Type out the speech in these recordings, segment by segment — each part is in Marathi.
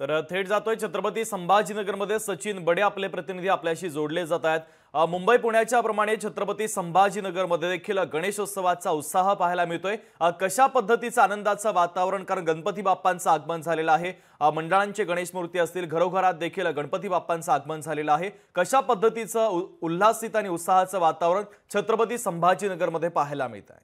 तर थेट जातोय छत्रपती संभाजीनगरमध्ये सचिन बडे आपले प्रतिनिधी आपल्याशी जोडले जात आहेत। मुंबई पुण्याच्या प्रमाणे छत्रपती संभाजीनगरमध्ये देखील गणेशोत्सवाचा उत्साह पाहायला मिळतोय। कशा पद्धतीचं आनंदाचं वातावरण, कारण गणपती बाप्पांचं आगमन झालेलं आहे। मंडळांचे गणेश मूर्ती असतील, घरोघरात देखील गणपती बाप्पांचं आगमन झालेलं आहे। कशा पद्धतीचं उल्हासित आणि उत्साहाचं वातावरण छत्रपती संभाजीनगरमध्ये पाहायला मिळत आहे?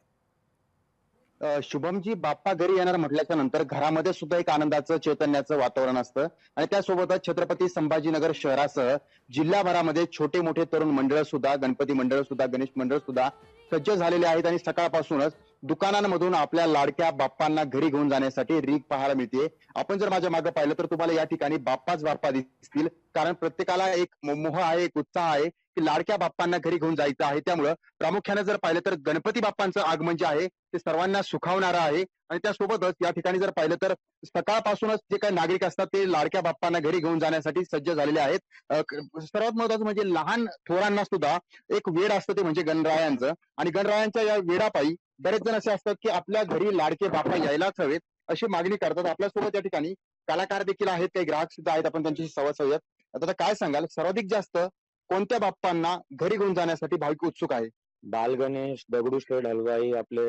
शुभमजी, बाप्पा घरी येणार म्हटल्याच्या नंतर घरामध्ये सुद्धा एक आनंदाचं चैतन्याचं वातावरण असतं आणि त्यासोबतच छत्रपती संभाजीनगर शहरासह जिल्हाभरामध्ये छोटे मोठे तरुण मंडळ सुद्धा, गणपती मंडळ सुद्धा, गणेश मंडळ सुद्धा सज्ज झालेले आहेत आणि सकाळपासूनच दुकानांमधून आपल्या लाडक्या बाप्पांना घरी घेऊन जाण्यासाठी रीघ पाहायला मिळते। आपण जर माझ्या मागे पाहिलं तर तुम्हाला या ठिकाणी बाप्पाच बाप्पा दिसतील, कारण प्रत्येकाला एक मोह आहे, एक उत्साह आहे की लाडक्या बाप्पांना घरी घेऊन जायचं आहे। त्यामुळं प्रामुख्याने जर पाहिलं तर गणपती बाप्पांचं आगमन जे आहे ते सर्वांना सुखावणारं आहे आणि त्यासोबतच या ठिकाणी जर पाहिलं तर सकाळपासूनच जे काही नागरिक असतात ते लाडक्या बाप्पांना घरी घेऊन जाण्यासाठी सज्ज झालेले आहेत। सर्वात महत्वाचं म्हणजे लहान थोरांना सुद्धा एक वेड असतं, ते म्हणजे गणरायांचं, आणि गणरायांच्या या वेडापायी बरेच जण असे असतात की आपल्या घरी लाडके बाप्पा यायलाच हवेत अशी मागणी करतात। आपल्यासोबत या ठिकाणी कलाकार देखील आहेत, काही ग्राहक सुद्धा आहेत, आपण त्यांच्याशी संवाद साधूयात। आता काय सांगाल, सर्वाधिक जास्त कोणत्या बाप्पांना घरी घेऊन जाण्यासाठी भाविक उत्सुक आहे? बाल गणेश, दगडूशेठ हलवाई, आपले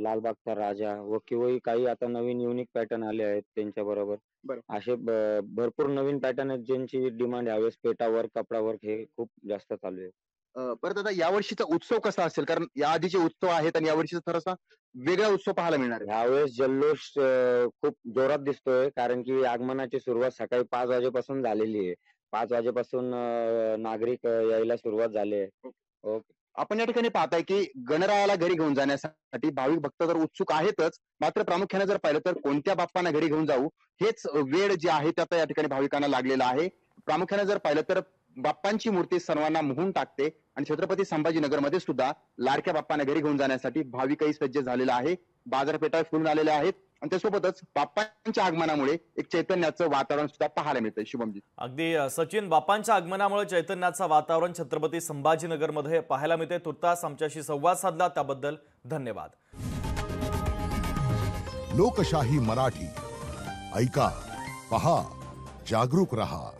लालबागचा राजा व किंवा काही आता नवीन युनिक पॅटर्न आले आहेत त्यांच्या बरोबर बरं. असे भरपूर नवीन पॅटर्न आहेत ज्यांची डिमांड यावेळेस पेटा वर्क, कपडा वर्क हे खूप जास्त चालू आहे। परत आता यावर्षीचा उत्सव कसा असेल, कारण या आधीचे उत्सव आहेत आणि यावर्षीचा थोडासा वेगळा उत्सव पाहायला मिळणार आहे? यावेळेस जल्लोष खूप जोरात दिसतोय, कारण की आगमनाची सुरुवात सकाळी 5 वाजेपासून झालेली आहे। 5 वाजेपासून नागरिक यायला सुरुवात झाली आहे। ओके. आपण या ठिकाणी पाहताय की गणरायाला घरी घेऊन जाण्यासाठी भाविक भक्त तर उत्सुक आहेतच, मात्र प्रामुख्याने जर पाहिलं तर कोणत्या बाप्पांना घरी घेऊन जाऊ हेच वेळ जे आहे ते आता या ठिकाणी भाविकांना लागलेलं आहे। प्रामुख्याने जर पाहिलं तर बाप्पांची मूर्ती सर्वांना मोहून टाकते आणि छत्रपती संभाजीनगरमध्ये सुद्धा लाडक्या बाप्पांना घरी घेऊन जाण्यासाठी भाविकही सज्ज झालेला आहे। बाजारपेठा फुलून आलेल्या आहेत आणि त्यासोबतच बाप्पांच्या आगमनामुळे एक चैतन्याचं वातावरण सुद्धा पाहायला मिळतंय। शुभमजी, अगदी सचिन, बाप्पांच्या आगमनामुळे चैतन्याचं वातावरण छत्रपती संभाजीनगरमध्ये पाहायला मिळते। तुर्तास आमच्याशी संवाद साधला त्याबद्दल धन्यवाद। लोकशाही मराठी ऐका, पहा, जागरूक रहा।